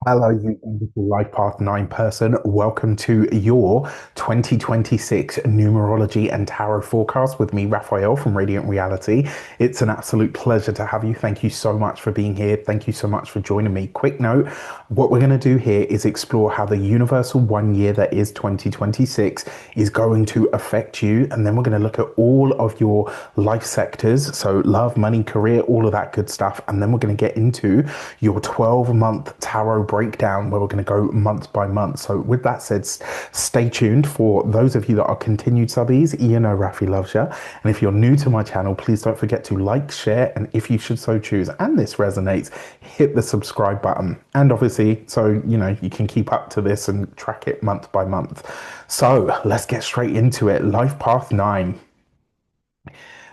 Hello, you wonderful Life Path 9 person. Welcome to your 2026 numerology and tarot forecast with me, Raphael from Radiant Reality. It's an absolute pleasure to have you. Thank you so much for being here. Thank you so much for joining me. Quick note, what we're going to do here is explore how the universal 1 year that is 2026 is going to affect you. And then we're going to look at all of your life sectors. So love, money, career, all of that good stuff. And then we're going to get into your 12-month tarot breakdown where we're going to go month by month. So with that said, stay tuned. For those of you that are continued subbies, you know Rafi loves you. And if you're new to my channel, please don't forget to like, share, and if you should so choose, and this resonates, hit the subscribe button. And obviously, so you can keep up to this and track it month by month. So let's get straight into it. Life Path 9.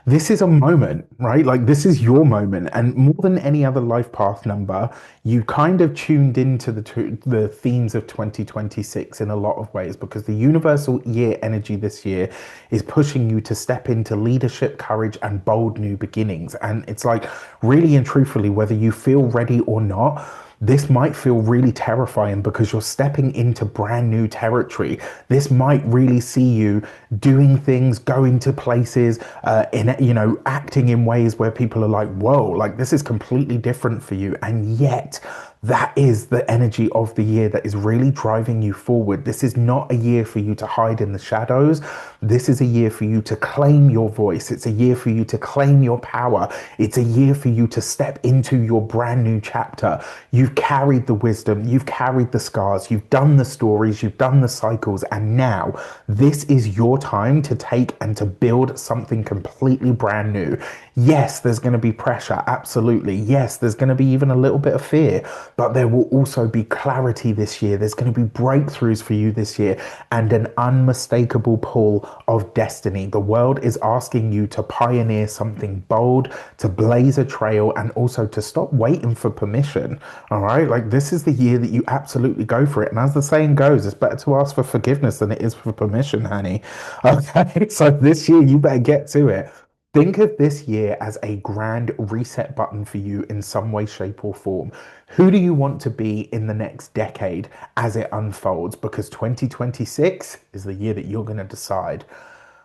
This is a moment, right? Like this is your moment, and more than any other life path number, you kind of tuned into the themes of 2026 in a lot of ways because the universal year energy this year is pushing you to step into leadership, courage, and bold new beginnings. And it's like really and truthfully, whether you feel ready or not, this might feel really terrifying because you're stepping into brand new territory. This might really see you doing things, going to places, acting in ways where people are like, "Whoa, like this is completely different for you," and yet that is the energy of the year that is really driving you forward. This is not a year for you to hide in the shadows. This is a year for you to claim your voice. It's a year for you to claim your power. It's a year for you to step into your brand new chapter. You've carried the wisdom, you've carried the scars, you've done the stories, you've done the cycles, and now this is your time to take and to build something completely brand new. Yes, there's going to be pressure, absolutely. Yes, there's going to be even a little bit of fear, but there will also be clarity this year. There's going to be breakthroughs for you this year and an unmistakable pull of destiny. The world is asking you to pioneer something bold, to blaze a trail, and also to stop waiting for permission. All right, like this is the year that you absolutely go for it. And as the saying goes, it's better to ask for forgiveness than it is for permission, honey. Okay, so this year you better get to it. Think of this year as a grand reset button for you in some way, shape, or form. Who do you want to be in the next decade as it unfolds? Because 2026 is the year that you're going to decide.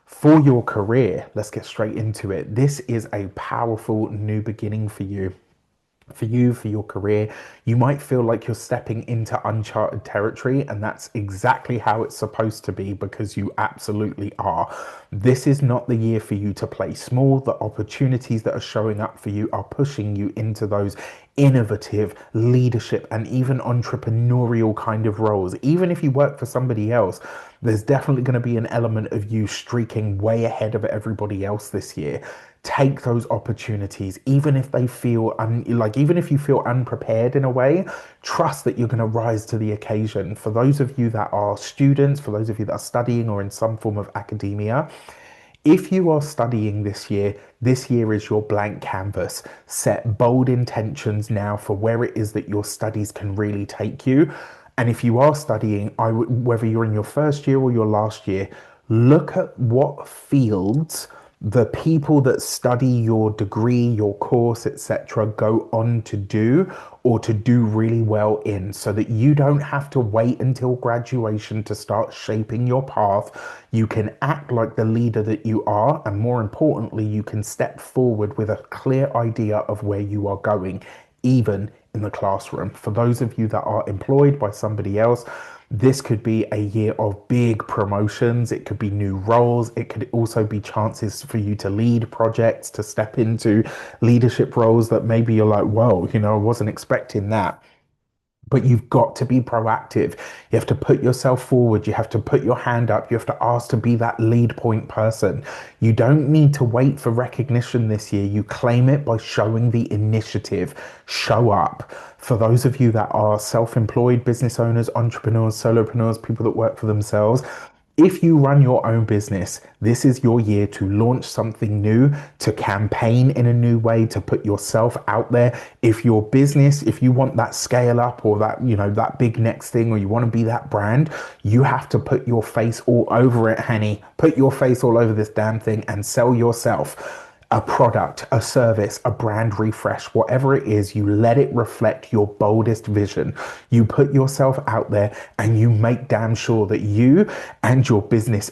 For your career, let's get straight into it. This is a powerful new beginning for you. For you, for your career, you might feel like you're stepping into uncharted territory, and that's exactly how it's supposed to be because you absolutely are. This is not the year for you to play small. The opportunities that are showing up for you are pushing you into those innovative leadership and even entrepreneurial kind of roles. Even if you work for somebody else, there's definitely going to be an element of you streaking way ahead of everybody else this year. Take those opportunities, even if they feel even if you feel unprepared in a way, trust that you're going to rise to the occasion. For those of you that are students, for those of you that are studying or in some form of academia, if you are studying this year is your blank canvas. Set bold intentions now for where it is that your studies can really take you. And if you are studying, whether you're in your first year or your last year, look at what fields the people that study your degree, your course, etc., go on to do or to do really well in, so that you don't have to wait until graduation to start shaping your path. You can act like the leader that you are, and more importantly, you can step forward with a clear idea of where you are going, even in the classroom. For those of you that are employed by somebody else, this could be a year of big promotions. It could be new roles. It could also be chances for you to lead projects, to step into leadership roles that maybe you're like, whoa, I wasn't expecting that. But you've got to be proactive. You have to put yourself forward. You have to put your hand up. You have to ask to be that lead point person. You don't need to wait for recognition this year. You claim it by showing the initiative. Show up. For those of you that are self-employed business owners, entrepreneurs, solopreneurs, people that work for themselves, if you run your own business, this is your year to launch something new, to campaign in a new way, to put yourself out there. If your business, if you want that scale up or that, that big next thing, or you want to be that brand, you have to put your face all over it, honey. Put your face all over this damn thing and sell yourself. a product, a service, a brand refresh, whatever it is, you let it reflect your boldest vision. You put yourself out there and you make damn sure that you and your business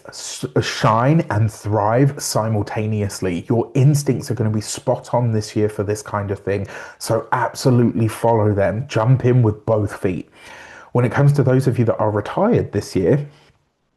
shine and thrive simultaneously. Your instincts are going to be spot on this year for this kind of thing. So absolutely follow them. Jump in with both feet. When it comes to those of you that are retired this year,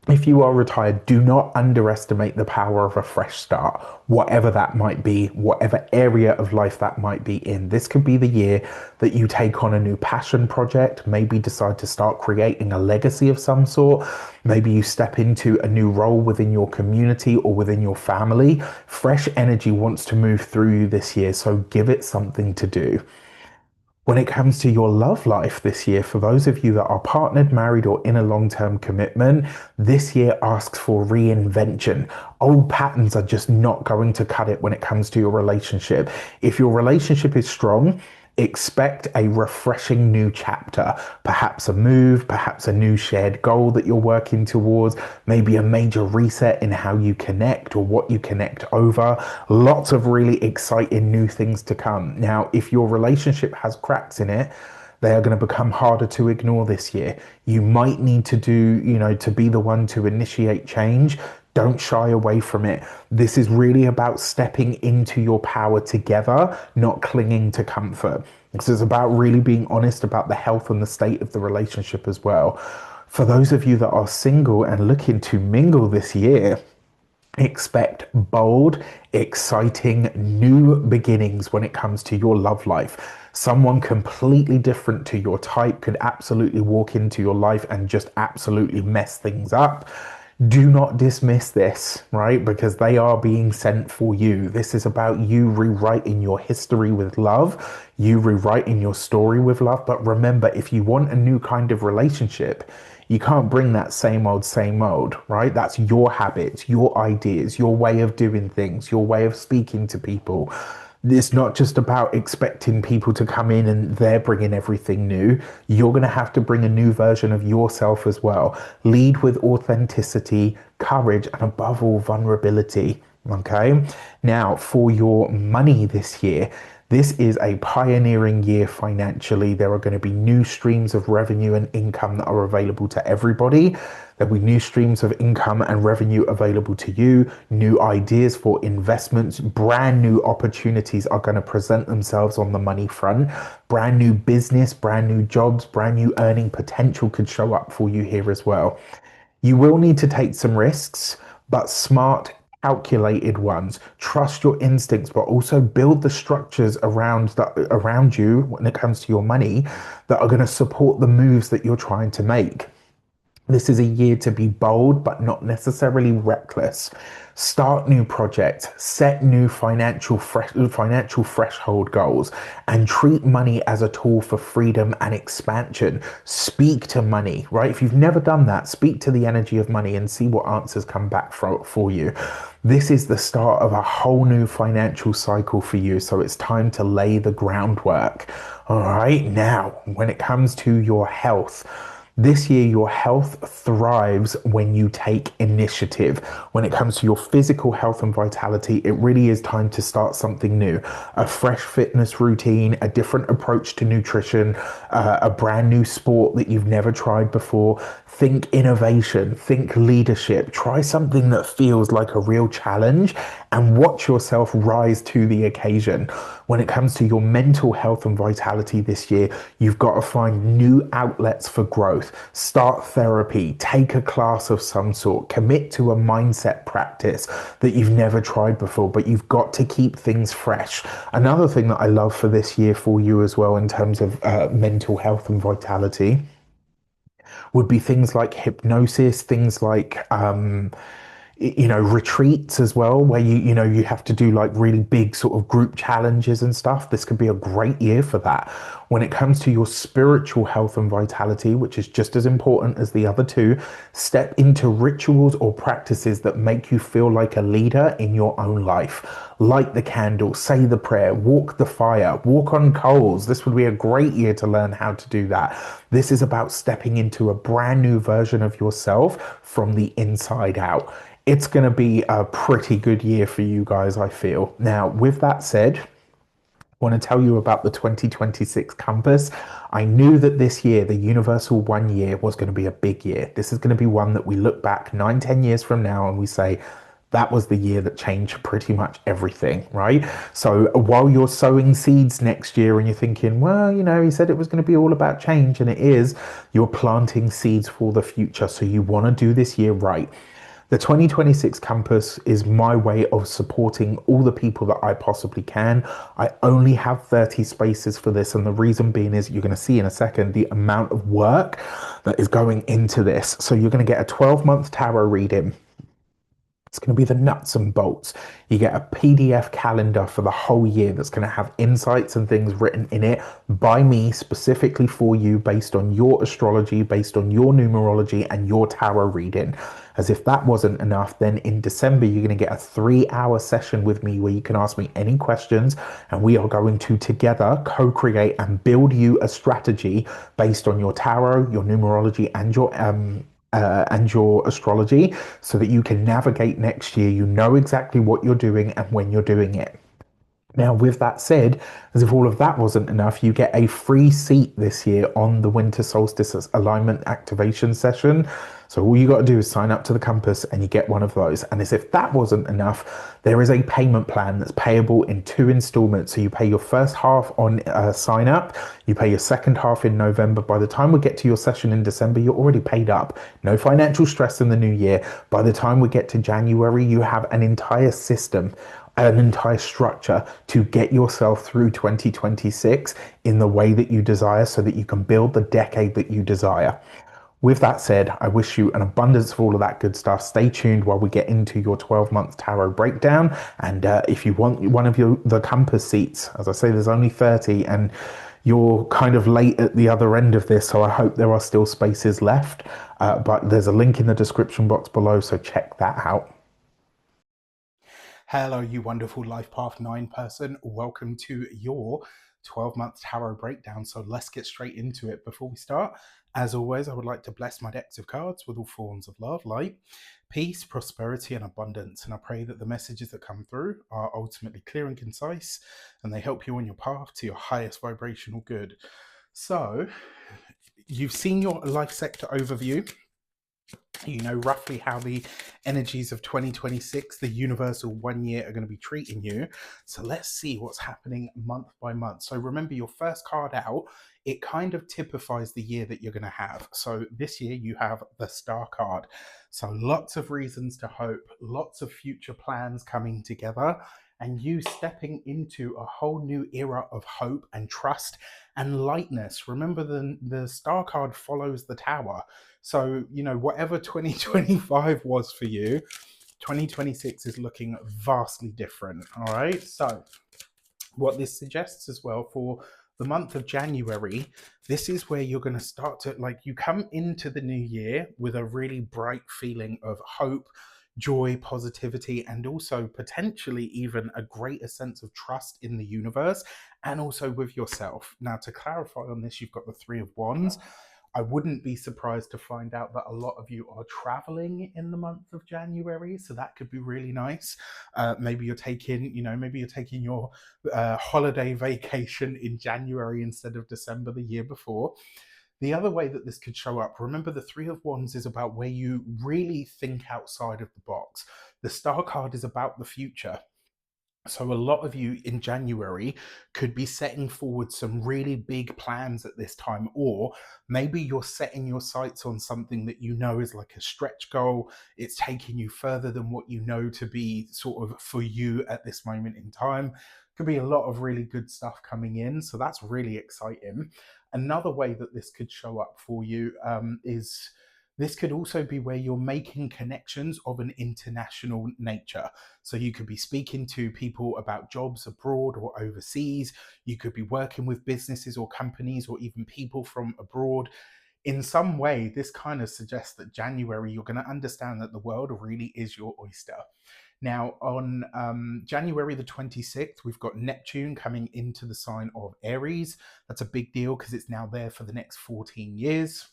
if you are retired, do not underestimate the power of a fresh start, whatever that might be, whatever area of life that might be in. This could be the year that you take on a new passion project, maybe decide to start creating a legacy of some sort. Maybe you step into a new role within your community or within your family. Fresh energy wants to move through you this year, so give it something to do. When it comes to your love life this year, for those of you that are partnered, married, or in a long-term commitment, this year asks for reinvention. Old patterns are just not going to cut it when it comes to your relationship. If your relationship is strong, expect a refreshing new chapter, perhaps a move, perhaps a new shared goal that you're working towards, maybe a major reset in how you connect or what you connect over. Lots of really exciting new things to come. Now, if your relationship has cracks in it, they are going to become harder to ignore this year. You might need to to be the one to initiate change. Don't shy away from it. This is really about stepping into your power together, not clinging to comfort. This is about really being honest about the health and the state of the relationship as well. For those of you that are single and looking to mingle this year, expect bold, exciting new beginnings when it comes to your love life. Someone completely different to your type could absolutely walk into your life and just absolutely mess things up. Do not dismiss this, right? Because they are being sent for you. This is about you rewriting your history with love, you rewriting your story with love. But remember, if you want a new kind of relationship, you can't bring that same old, right? That's your habits, your ideas, your way of doing things, your way of speaking to people. It's not just about expecting people to come in and they're bringing everything new. You're going to have to bring a new version of yourself as well. Lead with authenticity, courage, and above all, vulnerability. Okay. Now, for your money this year, this is a pioneering year financially. There are going to be new streams of revenue and income that are available to everybody. There'll be new streams of income and revenue available to you, new ideas for investments, brand new opportunities are going to present themselves on the money front. Brand new business, brand new jobs, brand new earning potential could show up for you here as well. You will need to take some risks, but smart, calculated ones. Trust your instincts, but also build the structures around you when it comes to your money that are going to support the moves that you're trying to make. This is a year to be bold, but not necessarily reckless. Start new projects, set new financial threshold goals, and treat money as a tool for freedom and expansion. Speak to money, right? If you've never done that, speak to the energy of money and see what answers come back for you. This is the start of a whole new financial cycle for you, so it's time to lay the groundwork. All right, now, when it comes to your health, this year, your health thrives when you take initiative. When it comes to your physical health and vitality, it really is time to start something new. A fresh fitness routine, a different approach to nutrition, a brand new sport that you've never tried before. Think innovation, think leadership. Try something that feels like a real challenge and watch yourself rise to the occasion. When it comes to your mental health and vitality this year, you've got to find new outlets for growth. Start therapy, take a class of some sort, commit to a mindset practice that you've never tried before, but you've got to keep things fresh. Another thing that I love for this year for you as well in terms of mental health and vitality would be things like hypnosis, things like retreats as well, where you have to do like really big sort of group challenges and stuff. This could be a great year for that. When it comes to your spiritual health and vitality, which is just as important as the other two, step into rituals or practices that make you feel like a leader in your own life. Light the candle, say the prayer, walk the fire, walk on coals. This would be a great year to learn how to do that. This is about stepping into a brand new version of yourself from the inside out. It's going to be a pretty good year for you guys, I feel. Now, with that said, I want to tell you about the 2026 compass. I knew that this year, the universal 1 year, was going to be a big year. This is going to be one that we look back 9, 10 years from now and we say, that was the year that changed pretty much everything, right? So while you're sowing seeds next year and you're thinking, well, he said it was going to be all about change, and it is, you're planting seeds for the future. So you want to do this year right. The 2026 campus is my way of supporting all the people that I possibly can. I only have 30 spaces for this, and the reason being is you're going to see in a second the amount of work that is going into this. So you're going to get a 12-month tarot reading. It's going to be the nuts and bolts. You get a PDF calendar for the whole year that's going to have insights and things written in it by me specifically for you based on your astrology, based on your numerology and your tarot reading. As if that wasn't enough, then in December, you're going to get a 3-hour session with me where you can ask me any questions, and we are going to together co-create and build you a strategy based on your tarot, your numerology, and your astrology so that you can navigate next year. You know exactly what you're doing and when you're doing it. Now, with that said, as if all of that wasn't enough, you get a free seat this year on the Winter Solstice Alignment Activation session. So all you got to do is sign up to the Compass and you get one of those. And as if that wasn't enough, there is a payment plan that's payable in 2 installments. So you pay your first half on sign up, you pay your second half in November. By the time we get to your session in December, you're already paid up. No financial stress in the new year. By the time we get to January, you have an entire system, an entire structure to get yourself through 2026 in the way that you desire so that you can build the decade that you desire. With that said, I wish you an abundance of all of that good stuff. Stay tuned while we get into your 12-month tarot breakdown. And if you want one of the compass seats, as I say, there's only 30 and you're kind of late at the other end of this, so I hope there are still spaces left. But there's a link in the description box below, so check that out. Hello, you wonderful Life Path 9 person. Welcome to your 12-month tarot breakdown. So let's get straight into it. Before we start, as always, I would like to bless my decks of cards with all forms of love, light, peace, prosperity, and abundance. And I pray that the messages that come through are ultimately clear and concise, and they help you on your path to your highest vibrational good. So you've seen your life sector overview. You know roughly how the energies of 2026, the universal 1 year, are going to be treating you. So let's see what's happening month by month. So remember, your first card out, it kind of typifies the year that you're going to have. So this year you have the Star card. So lots of reasons to hope, lots of future plans coming together, and you stepping into a whole new era of hope and trust and lightness. Remember, the Star card follows the Tower. So, whatever 2025 was for you, 2026 is looking vastly different. All right. So, what this suggests as well for the month of January, this is where you're going to start to, you come into the new year with a really bright feeling of hope, joy, positivity, and also potentially even a greater sense of trust in the universe and also with yourself. Now, to clarify on this, you've got the Three of Wands. I wouldn't be surprised to find out that a lot of you are traveling in the month of January, so that could be really nice. Maybe you're taking your holiday vacation in January instead of December the year before. The other way that this could show up, remember, the Three of Wands is about where you really think outside of the box. The Star card is about the future. So a lot of you in January could be setting forward some really big plans at this time, or maybe you're setting your sights on something that you know is like a stretch goal. It's taking you further than what you know to be sort of for you at this moment in time. Could be a lot of really good stuff coming in. So that's really exciting. Another way that this could show up for you is this could also be where you're making connections of an international nature. So you could be speaking to people about jobs abroad or overseas. You could be working with businesses or companies or even people from abroad. In some way, this kind of suggests that January, you're going to understand that the world really is your oyster. Now, on January the 26th, we've got Neptune coming into the sign of Aries. That's a big deal because it's now there for the next 14 years.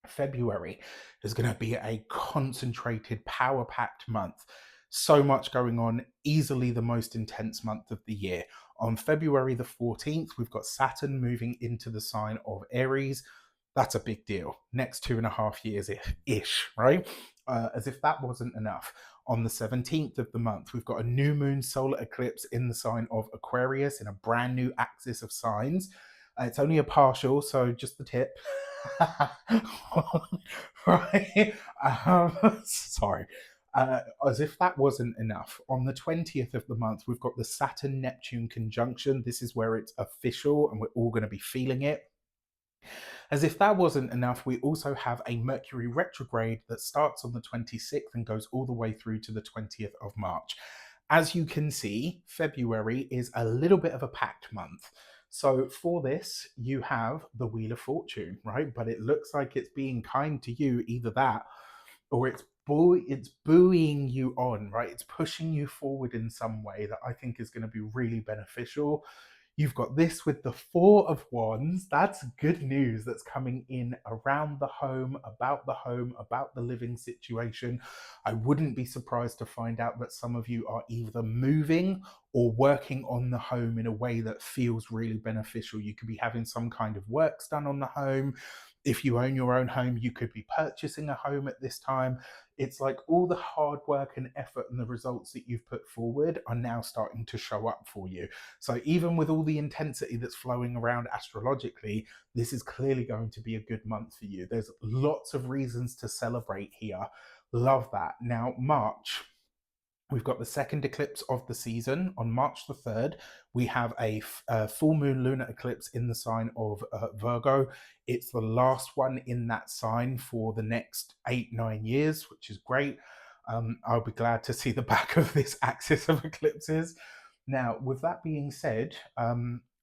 February is going to be a concentrated, power packed month. So much going on, easily the most intense month of the year. On February the 14th, we've got Saturn moving into the sign of Aries. That's a big deal. Next 2.5 years ish, right? As if that wasn't enough. On the 17th of the month, we've got a new moon solar eclipse in the sign of Aquarius in a brand new axis of signs. It's only a partial, so just the tip. Right? Sorry. As if that wasn't enough, on the 20th of the month, we've got the Saturn Neptune conjunction. This is where it's official and we're all going to be feeling it. As if that wasn't enough, we also have a Mercury retrograde that starts on the 26th and goes all the way through to the 20th of March. As you can see, February is a little bit of a packed month. So for this, you have the Wheel of Fortune, right? But it looks like it's being kind to you, either that or it's buoying you on, right? It's pushing you forward in some way that I think is going to be really beneficial. You've got this with the Four of Wands. That's good news that's coming in around the home, about the living situation. I wouldn't be surprised to find out that some of you are either moving or working on the home in a way that feels really beneficial. You could be having some kind of works done on the home. If you own your own home, you could be purchasing a home at this time. It's like all the hard work and effort and the results that you've put forward are now starting to show up for you. So even with all the intensity that's flowing around astrologically, this is clearly going to be a good month for you. There's lots of reasons to celebrate here. Love that. Now, March. We've got the second eclipse of the season on March the 3rd. We have a full moon lunar eclipse in the sign of Virgo. It's the last one in that sign for the next 8-9 years, which is great. I'll be glad to see the back of this axis of eclipses. Now, with that being said,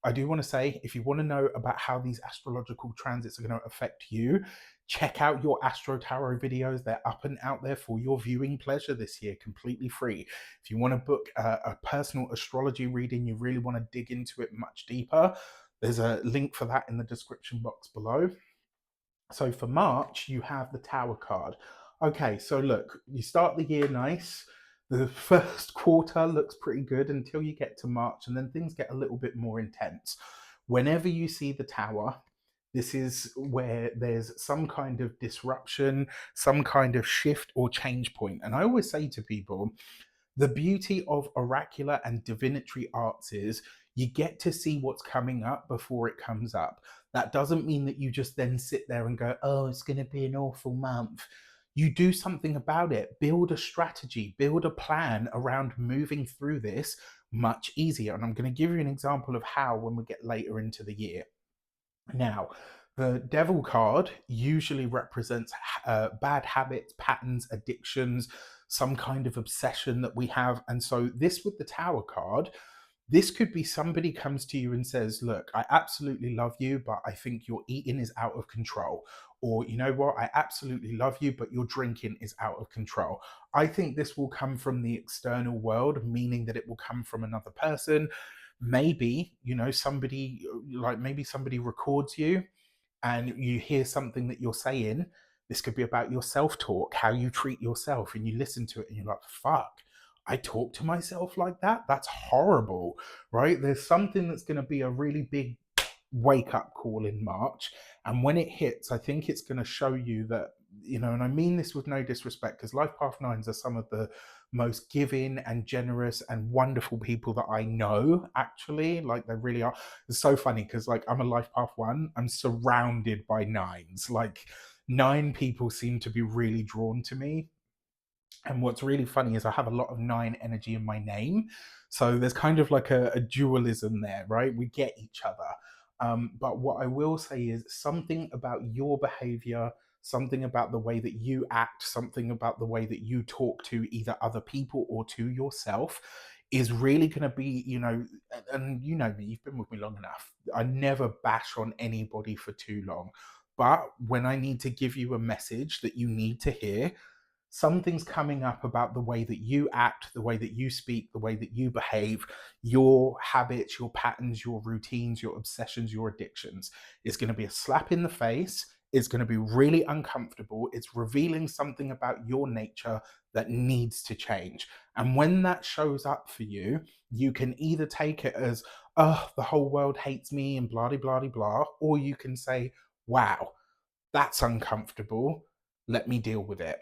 I do want to say, if you want to know about how these astrological transits are going to affect you, check out your Astro Tarot videos. They're up and out there for your viewing pleasure this year, completely free. If you want to book a personal astrology reading, you really want to dig into it much deeper, there's a link for that in the description box below. So for March, you have the Tower card. Okay, so look, you start the year nice. The first quarter looks pretty good until you get to March, and then things get a little bit more intense. Whenever you see the Tower, this is where there's some kind of disruption, some kind of shift or change point. And I always say to people, the beauty of oracular and divinatory arts is you get to see what's coming up before it comes up. That doesn't mean that you just then sit there and go, oh, it's going to be an awful month. You do something about it, build a strategy, build a plan around moving through this much easier. And I'm going to give you an example of how when we get later into the year. Now, the Devil card usually represents bad habits, patterns, addictions, some kind of obsession that we have. And so, this with the Tower card, this could be somebody comes to you and says, look, I absolutely love you, but I think your eating is out of control. Or, you know what, I absolutely love you, but your drinking is out of control. I think this will come from the external world, meaning that it will come from another person. Maybe, maybe somebody records you and you hear something that you're saying. This could be about your self-talk, how you treat yourself, and you listen to it and you're like, fuck, I talk to myself like that? That's horrible, right? There's something that's going to be a really big wake up call in March. And when it hits, I think it's going to show you that, and I mean this with no disrespect, because Life Path Nines are some of the most giving and generous and wonderful people that I know, actually. Like, they really are. It's so funny because, like, I'm a Life Path 1, I'm surrounded by nines. Like, 9 people seem to be really drawn to me. And what's really funny is I have a lot of 9 energy in my name. So there's kind of like a dualism there, right? We get each other. But what I will say is something about your behavior, something about the way that you act, something about the way that you talk to either other people or to yourself is really going to be, and you know me, you've been with me long enough. I never bash on anybody for too long. But when I need to give you a message that you need to hear, something's coming up about the way that you act, the way that you speak, the way that you behave, your habits, your patterns, your routines, your obsessions, your addictions. It's going to be a slap in the face. It's going to be really uncomfortable. It's revealing something about your nature that needs to change. And when that shows up for you, you can either take it as, oh, the whole world hates me and blah, blah, blah, blah, or you can say, wow, that's uncomfortable. Let me deal with it.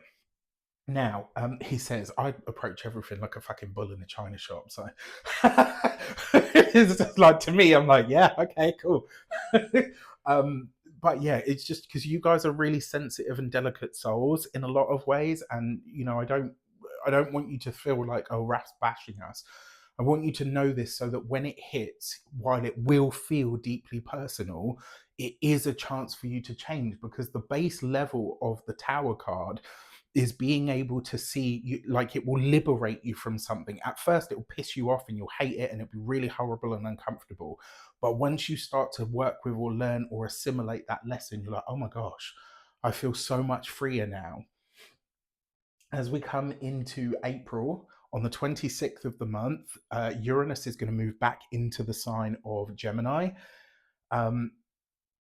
Now, he says, I approach everything like a fucking bull in a china shop. So it's just like, to me, I'm like, yeah, okay, cool. um, but yeah, it's just because you guys are really sensitive and delicate souls in a lot of ways. And, I don't want you to feel like, oh, Raf's bashing us. I want you to know this so that when it hits, while it will feel deeply personal, it is a chance for you to change, because the base level of the Tower card is being able to see you, like, it will liberate you from something. At first it will piss you off and you'll hate it and it'll be really horrible and uncomfortable, but once you start to work with or learn or assimilate that lesson, you're like, oh my gosh, I feel so much freer now. As we come into April, on the 26th of the month, Uranus is going to move back into the sign of Gemini. um,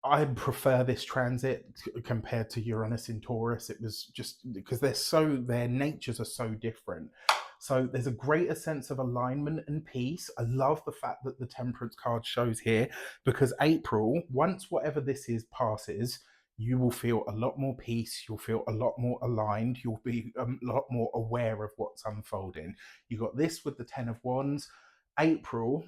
I prefer this transit compared to Uranus in Taurus. It was just because their natures are so different. So there's a greater sense of alignment and peace. I love the fact that the Temperance card shows here, because April, once whatever this is passes, you will feel a lot more peace. You'll feel a lot more aligned. You'll be a lot more aware of what's unfolding. You got this with the Ten of Wands. April,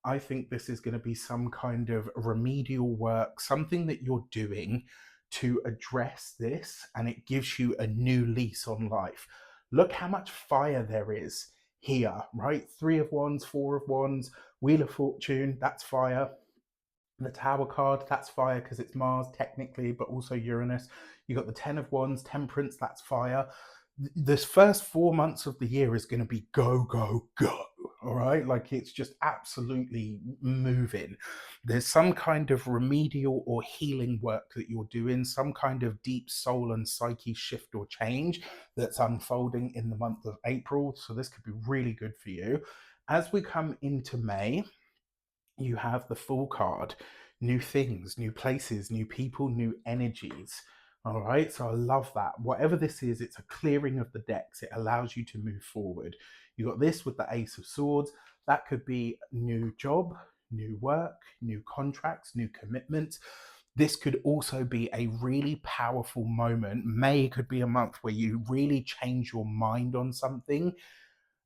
I think this is going to be some kind of remedial work, something that you're doing to address this, and it gives you a new lease on life. Look how much fire there is here, right? Three of Wands, Four of Wands, Wheel of Fortune, that's fire. The Tower card, that's fire because it's Mars technically, but also Uranus. You got the Ten of Wands, Temperance, that's fire. This first 4 months of the year is going to be go, go, go. All right, like, it's just absolutely moving. There's some kind of remedial or healing work that you're doing, some kind of deep soul and psyche shift or change that's unfolding in the month of April. So this could be really good for you. As we come into May, you have the Fool card. New things, new places, new people, new energies. All right, so I love that. Whatever this is, it's a clearing of the decks. It allows you to move forward. You got this with the Ace of Swords. That could be new job, new work, new contracts, new commitments. This could also be a really powerful moment. May could be a month where you really change your mind on something,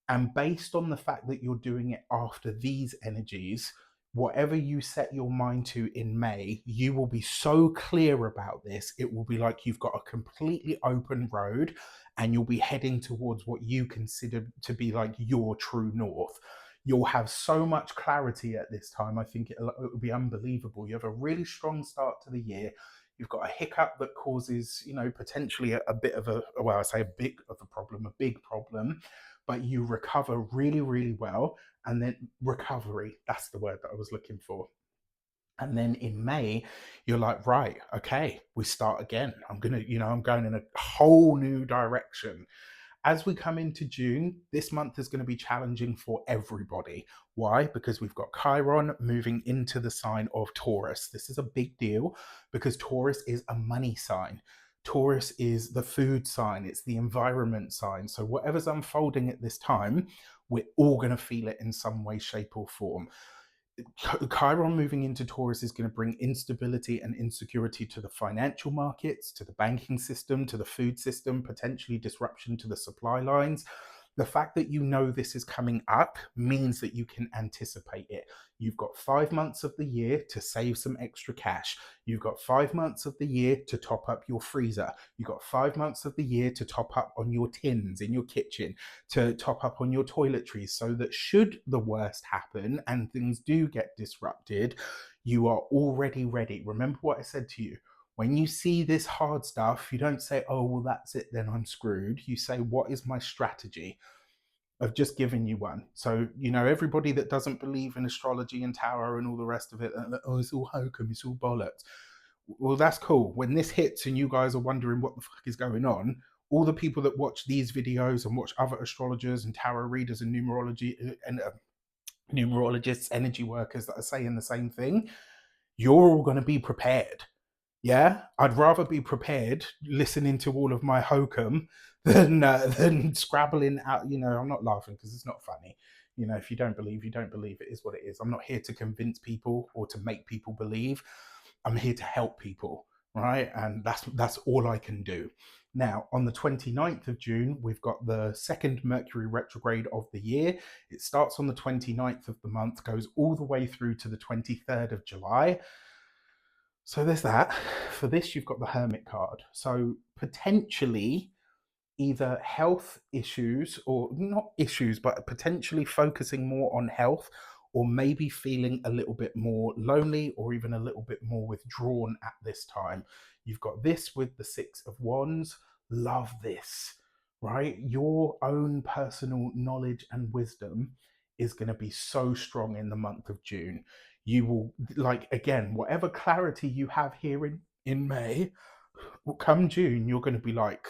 and based on the fact that you're doing it after these energies, whatever you set your mind to in May, you will be so clear about this. It will be like you've got a completely open road and you'll be heading towards what you consider to be like your true north. You'll have so much clarity at this time. I think it'll be unbelievable. You have a really strong start to the year. You've got a hiccup that causes, potentially a bit of a, well, I say a big of a problem, a big problem, but you recover really, really well. And then recovery, that's the word that I was looking for. And then in May, you're like, right, okay, we start again. I'm going in a whole new direction. As we come into June, this month is going to be challenging for everybody. Why? Because we've got Chiron moving into the sign of Taurus. This is a big deal because Taurus is a money sign. Taurus is the food sign, it's the environment sign. So, whatever's unfolding at this time, we're all going to feel it in some way, shape, or form. Chiron moving into Taurus is going to bring instability and insecurity to the financial markets, to the banking system, to the food system, potentially disruption to the supply lines. The fact that you know this is coming up means that you can anticipate it. You've got 5 months of the year to save some extra cash. You've got 5 months of the year to top up your freezer. You've got 5 months of the year to top up on your tins in your kitchen, to top up on your toiletries, so that should the worst happen and things do get disrupted, you are already ready. Remember what I said to you. When you see this hard stuff, you don't say, oh, well, that's it, then I'm screwed. You say, what is my strategy? I've just given you one. So, everybody that doesn't believe in astrology and tarot and all the rest of it, oh, it's all hokum, it's all bollocks. Well, that's cool. When this hits and you guys are wondering what the fuck is going on, all the people that watch these videos and watch other astrologers and tarot readers and numerologists, energy workers that are saying the same thing, you're all going to be prepared. Yeah, I'd rather be prepared listening to all of my hokum than scrabbling out. I'm not laughing because it's not funny. If you don't believe, you don't believe. It is what it is. I'm not here to convince people or to make people believe. I'm here to help people, right? And that's all I can do. Now, on the 29th of June, we've got the second Mercury retrograde of the year. It starts on the 29th of the month, goes all the way through to the 23rd of July. So there's that. For this, you've got the Hermit card. So potentially either health issues, or not issues, but potentially focusing more on health, or maybe feeling a little bit more lonely or even a little bit more withdrawn at this time. You've got this with the Six of Wands. Love this, right? Your own personal knowledge and wisdom is going to be so strong in the month of June. You will, like, again, whatever clarity you have here in May, come June, you're going to be like,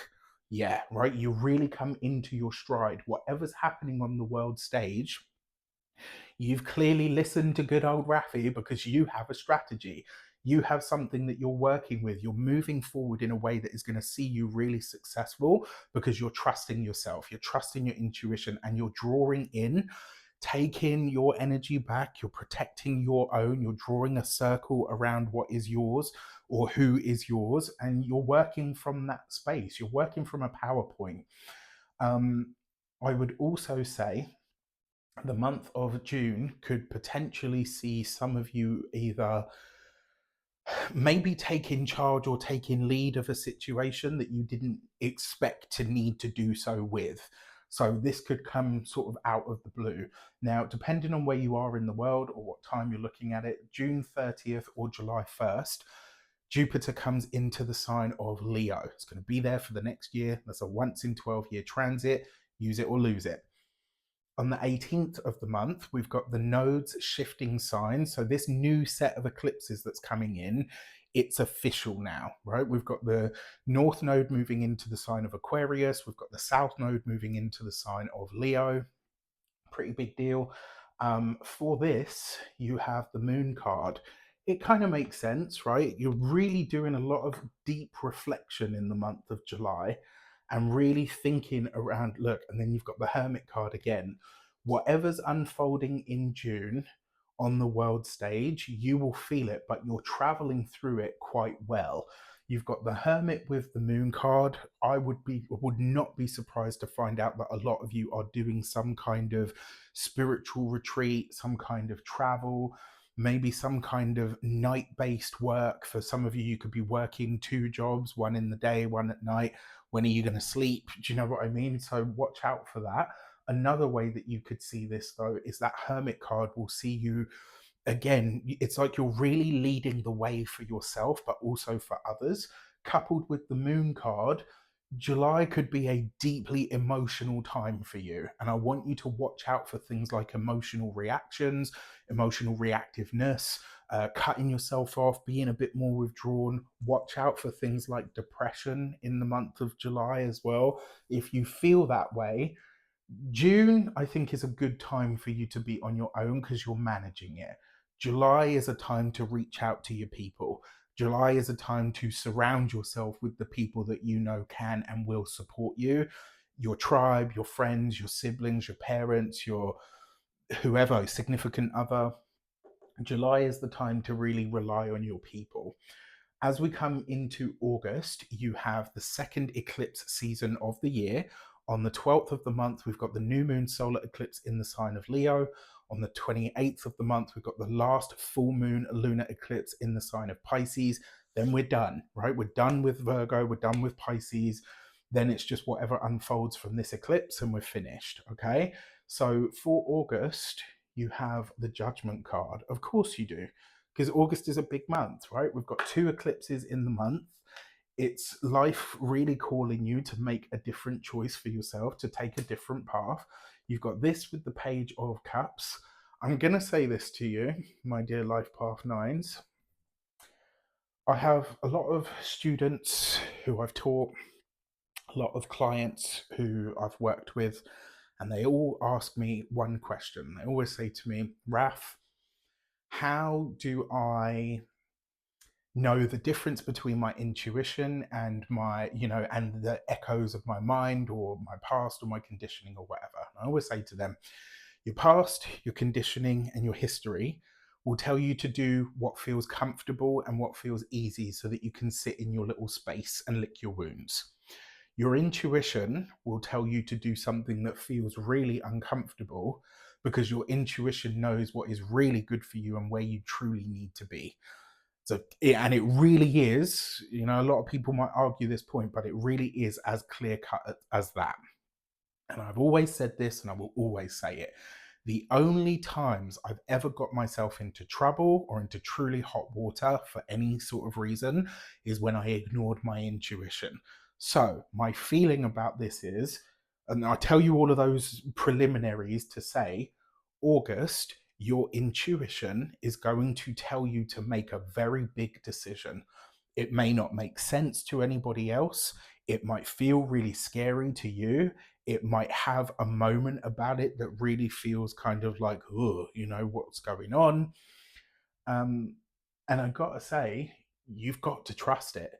yeah, right. You really come into your stride. Whatever's happening on the world stage, you've clearly listened to good old Rafi because you have a strategy. You have something that you're working with. You're moving forward in a way that is going to see you really successful because you're trusting yourself, you're trusting your intuition, and you're drawing in, taking your energy back. You're protecting your own. You're drawing a circle around what is yours or who is yours, and you're working from that space. You're working from a PowerPoint. I would also say the month of June could potentially see some of you either maybe take in charge or take in lead of a situation that you didn't expect to need to do so with. So this could come sort of out of the blue. Now, depending on where you are in the world or what time you're looking at it, June 30th or July 1st, Jupiter comes into the sign of Leo. It's going to be there for the next year. That's a once in 12-year transit. Use it or lose it. On the 18th of the month, we've got the nodes shifting signs. So this new set of eclipses that's coming in, it's official now, right? We've got the North node moving into the sign of Aquarius. We've got the South node moving into the sign of Leo. Pretty big deal. For this, you have the Moon card. It kind of makes sense, right? You're really doing a lot of deep reflection in the month of July and really thinking around, look, and then you've got the Hermit card again. Whatever's unfolding in June on the world stage, you will feel it, but you're traveling through it quite well. You've got the Hermit with the Moon card. I would not be surprised to find out that a lot of you are doing some kind of spiritual retreat, some kind of travel, maybe some kind of night-based work. For some of you, you could be working two jobs, one in the day, one at night. When are you going to sleep? Do you know what I mean? So watch out for that. Another way that you could see this, though, is that Hermit card will see you again. It's like you're really leading the way for yourself, but also for others. Coupled with the Moon card, July could be a deeply emotional time for you. And I want you to watch out for things like emotional reactions, emotional reactiveness, cutting yourself off, being a bit more withdrawn. Watch out for things like depression in the month of July as well. If you feel that way, June, I think, is a good time for you to be on your own because you're managing it. July is a time to reach out to your people. July is a time to surround yourself with the people that you know can and will support you, your tribe, your friends, your siblings, your parents, your whoever, significant other. July is the time to really rely on your people. As we come into August, you have the second eclipse season of the year. On the 12th of the month, we've got the new moon solar eclipse in the sign of Leo. On the 28th of the month, we've got the last full moon lunar eclipse in the sign of Pisces. Then we're done, right? We're done with Virgo, we're done with Pisces. Then it's just whatever unfolds from this eclipse and we're finished, okay? So for August, you have the Judgment card. Of course you do, because August is a big month, right? We've got two eclipses in the month. It's life really calling you to make a different choice for yourself, to take a different path. You've got this with the Page of Cups. I'm going to say this to you, my dear Life Path Nines. I have a lot of students who I've taught, a lot of clients who I've worked with, and they all ask me one question. They always say to me, Raf, how do I know the difference between my intuition and my, and the echoes of my mind or my past or my conditioning or whatever. And I always say to them, your past, your conditioning, and your history will tell you to do what feels comfortable and what feels easy so that you can sit in your little space and lick your wounds. Your intuition will tell you to do something that feels really uncomfortable because your intuition knows what is really good for you and where you truly need to be. So, and it really is, a lot of people might argue this point, but it really is as clear cut as that. And I've always said this and I will always say it. The only times I've ever got myself into trouble or into truly hot water for any sort of reason is when I ignored my intuition. So, my feeling about this is, and I tell you all of those preliminaries to say, August, your intuition is going to tell you to make a very big decision. It may not make sense to anybody else. It might feel really scary to you. It might have a moment about it that really feels kind of like, oh, what's going on? Um, and I've got to say, you've got to trust it.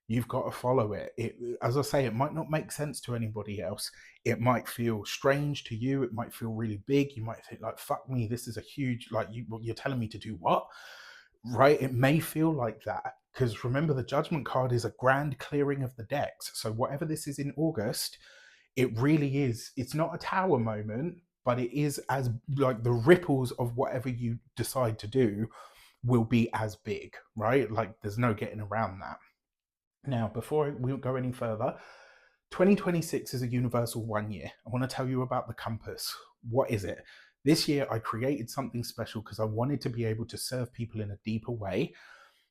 You've got to follow it. As I say, it might not make sense to anybody else. It might feel strange to you. It might feel really big. You might think like, "Fuck me, this is a huge like you're telling me to do what?" Right? It may feel like that because remember, the Judgment card is a grand clearing of the decks. So whatever this is in August, it really is. It's not a tower moment, but it is as like the ripples of whatever you decide to do will be as big, right? Like there's no getting around that. Now, before we go any further, 2026 is a universal 1 year. I want to tell you about the compass. What is it? This year, I created something special because I wanted to be able to serve people in a deeper way.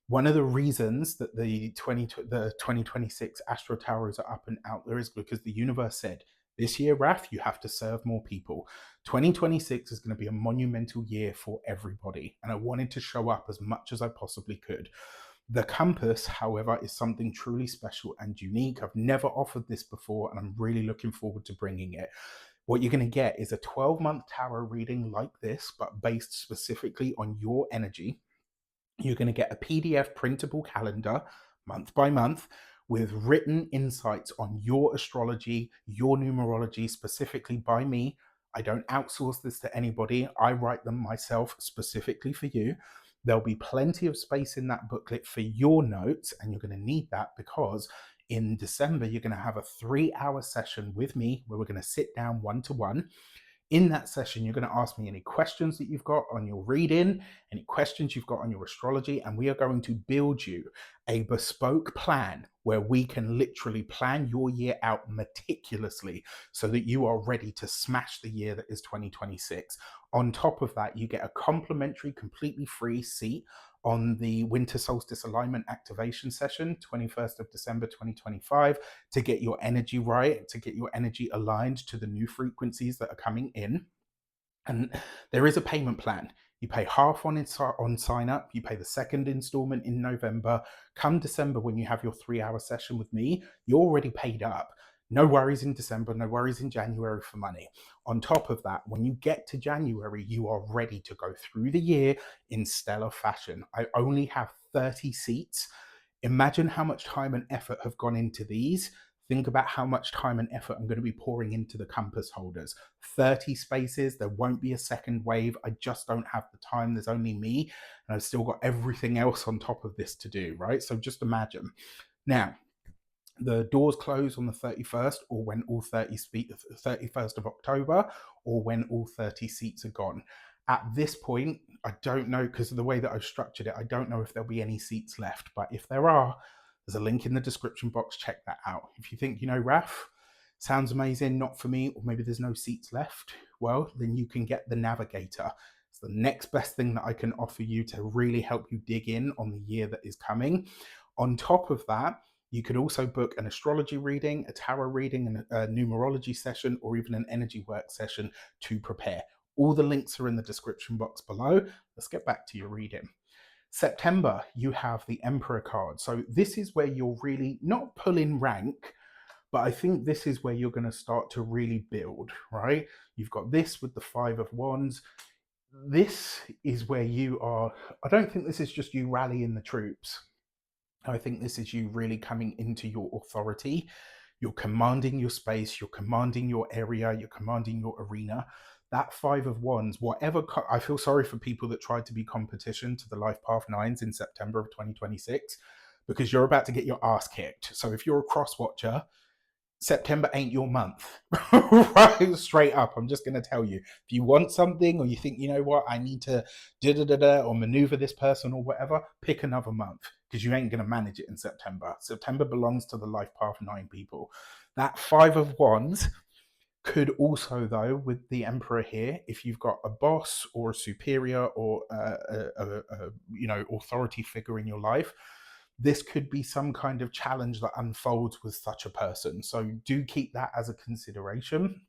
One of the reasons that the 2026 Astro Towers are up and out there is because the universe said, this year, Raf, you have to serve more people. 2026 is going to be a monumental year for everybody. And I wanted to show up as much as I possibly could. The compass, however, is something truly special and unique. I've never offered this before, and I'm really looking forward to bringing it. What you're going to get is a 12-month tarot reading like this, but based specifically on your energy. You're going to get a PDF printable calendar month by month with written insights on your astrology, your numerology, specifically by me. I don't outsource this to anybody. I write them myself specifically for you. There'll be plenty of space in that booklet for your notes, and you're going to need that because in December, you're going to have a 3-hour session with me where we're going to sit down one-to-one. In that session, you're going to ask me any questions that you've got on your reading, any questions you've got on your astrology, and we are going to build you a bespoke plan where we can literally plan your year out meticulously so that you are ready to smash the year that is 2026. On top of that, you get a complimentary, completely free seat on the winter solstice alignment activation session, 21st of December 2025, to get your energy right, to get your energy aligned to the new frequencies that are coming in. And there is a payment plan. You pay half on sign up, you pay the second installment in November. Come December, when you have your 3-hour session with me, you're already paid up. No worries in December, no worries in January for money. On top of that, when you get to January, you are ready to go through the year in stellar fashion. I only have 30 seats. Imagine how much time and effort have gone into these. Think about how much time and effort I'm going to be pouring into the compass holders. 30 spaces. There won't be a second wave. I just don't have the time. There's only me, and I've still got everything else on top of this to do, right? So just imagine. Now, the doors close on the 31st, or when all 31st of October, or when all 30 seats are gone. At this point, I don't know, because of the way that I've structured it, I don't know if there'll be any seats left. But if there are, there's a link in the description box. Check that out. If you think, Raf, sounds amazing, not for me, or maybe there's no seats left, well, then you can get the Navigator. It's the next best thing that I can offer you to really help you dig in on the year that is coming. On top of that, you could also book an astrology reading, a tarot reading, and a numerology session, or even an energy work session to prepare. All the links are in the description box below. Let's get back to your reading. September, you have the Emperor card. So this is where you're really not pulling rank, but I think this is where you're going to start to really build, right? You've got this with the Five of Wands. This is where you are. I don't think this is just you rallying the troops. I think this is you really coming into your authority. You're commanding your space, you're commanding your area, you're commanding your arena. That Five of Wands, whatever, I feel sorry for people that tried to be competition to the Life Path Nines in September of 2026, because you're about to get your ass kicked. So if you're a cross watcher, September ain't your month. Right, straight up. I'm just going to tell you. If you want something, or you think, you know what, I need to da da da da or maneuver this person or whatever, pick another month, because you ain't going to manage it in September. September belongs to the Life Path 9 people. That Five of Wands could also, though, with the Emperor here, if you've got a boss or a superior or authority figure in your life, this could be some kind of challenge that unfolds with such a person. So do keep that as a consideration.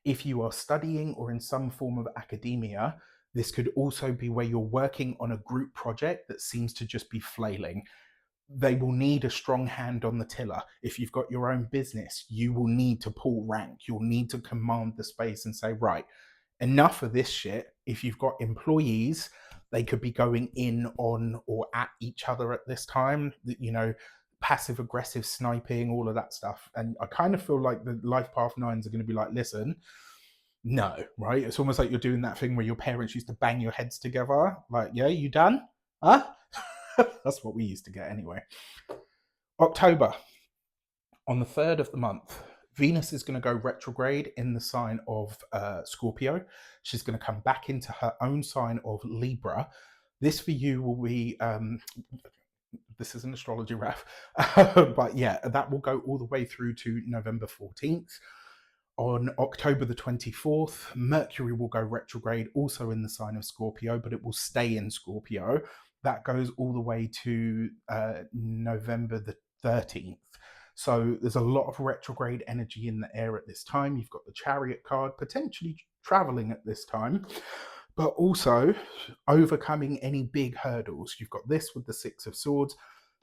If you are studying or in some form of academia, this could also be where you're working on a group project that seems to just be flailing. They will need a strong hand on the tiller. If you've got your own business, you will need to pull rank. You'll need to command the space and say, right, enough of this shit. If you've got employees, they could be going in on or at each other at this time, passive aggressive sniping, all of that stuff. And I kind of feel like the Life Path Nines are going to be like, listen, no, right? It's almost like you're doing that thing where your parents used to bang your heads together. Like, yeah, you done? Huh? That's what we used to get anyway. October, on the 3rd of the month, Venus is going to go retrograde in the sign of Scorpio. She's going to come back into her own sign of Libra. This for you will be, this is an astrology ref, but yeah, that will go all the way through to November 14th. On October the 24th, Mercury will go retrograde also in the sign of Scorpio, but it will stay in Scorpio. That goes all the way to November the 13th. So there's a lot of retrograde energy in the air at this time. You've got the Chariot card, potentially traveling at this time, but also overcoming any big hurdles. You've got this with the Six of Swords.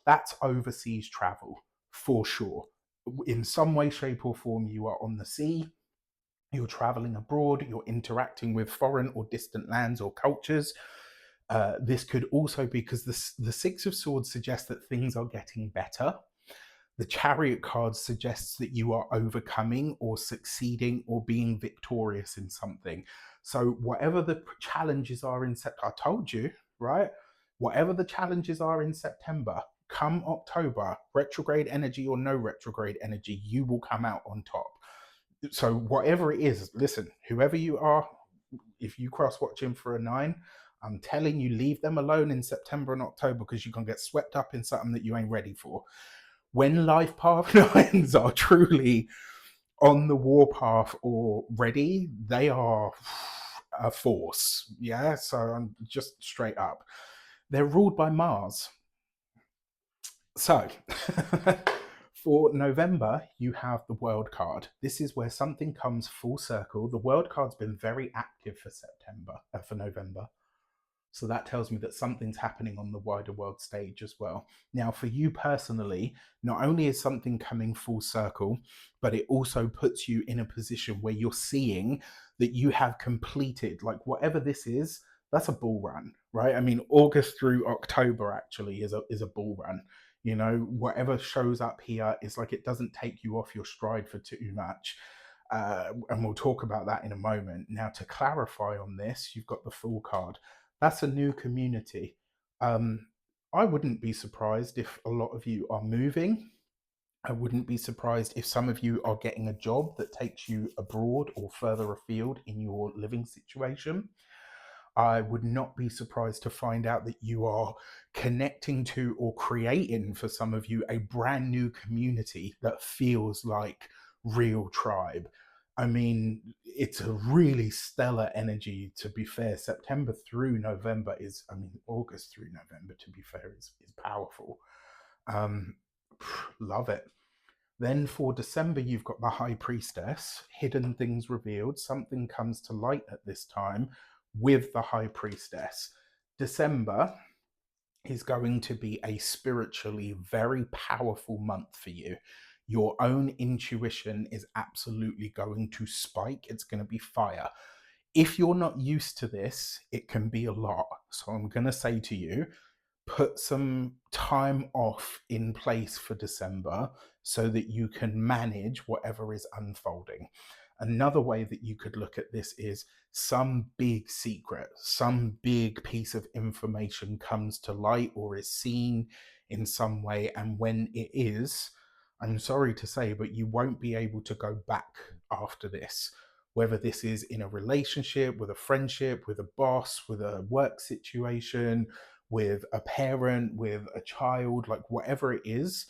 That's overseas travel for sure. In some way, shape, or form, you are on the sea, you're traveling abroad, you're interacting with foreign or distant lands or cultures. This could also be because the Six of Swords suggests that things are getting better. The Chariot card suggests that you are overcoming or succeeding or being victorious in something. So whatever the challenges are in September, I told you, right? Whatever the challenges are in September, come October, retrograde energy or no retrograde energy, you will come out on top. So whatever it is, listen, whoever you are, if you cross watching for a 9, I'm telling you, leave them alone in September and October, because you can get swept up in something that you ain't ready for. When Life Path 9s are truly on the warpath or ready, they are a force. Yeah, so I'm just straight up. They're ruled by Mars. So for November, you have the World card. This is where something comes full circle. The World card's been very active for November. So that tells me that something's happening on the wider world stage as well. Now, for you personally, not only is something coming full circle, but it also puts you in a position where you're seeing that you have completed, like whatever this is, that's a bull run, right? I mean, August through October actually is a bull run. Whatever shows up here is like it doesn't take you off your stride for too much. And we'll talk about that in a moment. Now, to clarify on this, you've got the Fool card. That's a new community. I wouldn't be surprised if a lot of you are moving. I wouldn't be surprised if some of you are getting a job that takes you abroad or further afield in your living situation. I would not be surprised to find out that you are connecting to or creating, for some of you, a brand new community that feels like real tribe. I mean, it's a really stellar energy, to be fair. September through November August through November, to be fair, is powerful. Love it. Then for December, you've got the High Priestess, hidden things revealed. Something comes to light at this time with the High Priestess. December is going to be a spiritually very powerful month for you. Your own intuition is absolutely going to spike. It's going to be fire. If you're not used to this, it can be a lot. So I'm going to say to you, put some time off in place for December so that you can manage whatever is unfolding. Another way that you could look at this is some big secret, some big piece of information comes to light or is seen in some way. And when it is, I'm sorry to say, but you won't be able to go back after this. Whether this is in a relationship, with a friendship, with a boss, with a work situation, with a parent, with a child, like whatever it is,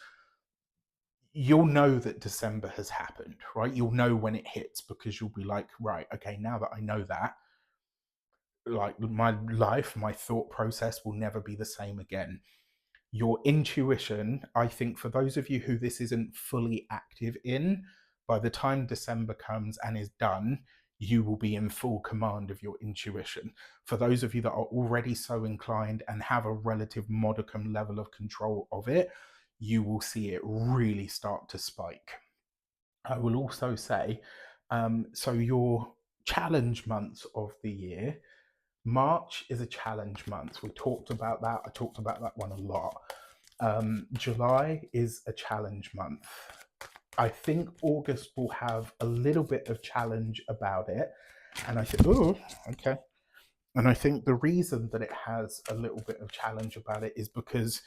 you'll know that December has happened, right? You'll know when it hits because you'll be like, right, okay, now that I know that, like my life, my thought process will never be the same again. Your intuition, I think, for those of you who this isn't fully active in, by the time December comes and is done, you will be in full command of your intuition. For those of you that are already so inclined and have a relative modicum level of control of it, you will see it really start to spike. I will also say, so your challenge months of the year, March is a challenge month. We talked about that. I talked about that one a lot. July is a challenge month. I think August will have a little bit of challenge about it. And I think, oh, okay. And I think the reason that it has a little bit of challenge about it is because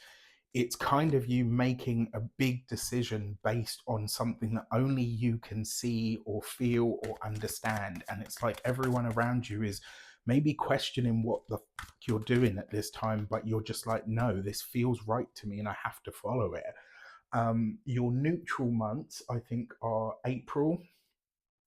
it's kind of you making a big decision based on something that only you can see or feel or understand. And it's like everyone around you is maybe questioning what the fuck you're doing at this time, but you're just like, no, this feels right to me and I have to follow it. Your neutral months, I think, are April.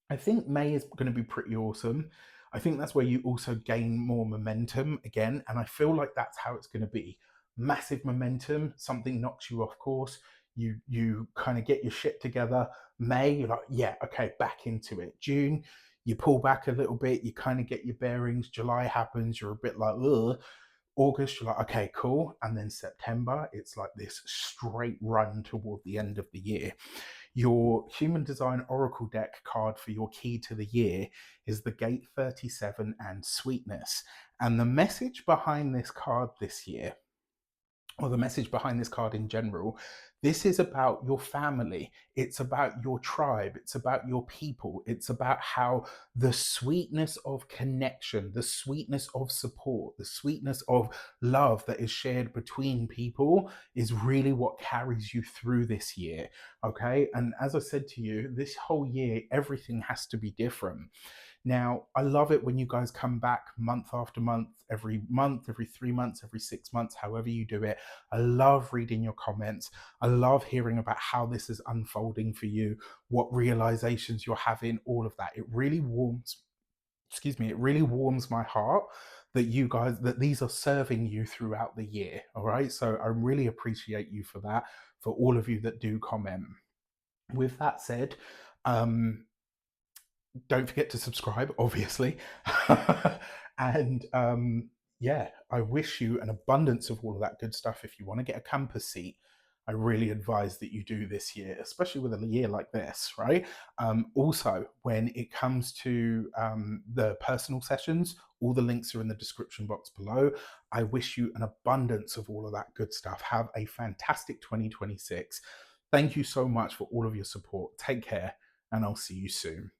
I think May is going to be pretty awesome. I think that's where you also gain more momentum again. And I feel like that's how it's going to be. Massive momentum, something knocks you off course. You kind of get your shit together. May, you're like, yeah, okay, back into it. June, you pull back a little bit, you kind of get your bearings. July happens, you're a bit like, ugh. August, you're like, okay, cool. And then September, it's like this straight run toward the end of the year. Your Human Design Oracle deck card for your key to the year is the Gate 37 and Sweetness. And the message behind this card this year, or the message behind this card in general, this is about your family. It's about your tribe. It's about your people. It's about how the sweetness of connection, the sweetness of support, the sweetness of love that is shared between people is really what carries you through this year. Okay. And as I said to you, this whole year, everything has to be different. Now, I love it when you guys come back month after month, every 3 months, every 6 months, however you do it. I love reading your comments. I love hearing about how this is unfolding for you, what realizations you're having, all of that. It really warms, it really warms my heart that you guys, that these are serving you throughout the year. All right. So I really appreciate you for that, for all of you that do comment. With that said, don't forget to subscribe, obviously. And yeah, I wish you an abundance of all of that good stuff. If you want to get a campus seat, I really advise that you do this year, especially with a year like this, right? Also, when it comes to the personal sessions, all the links are in the description box below. I wish you an abundance of all of that good stuff. Have a fantastic 2026. Thank you so much for all of your support. Take care, and I'll see you soon.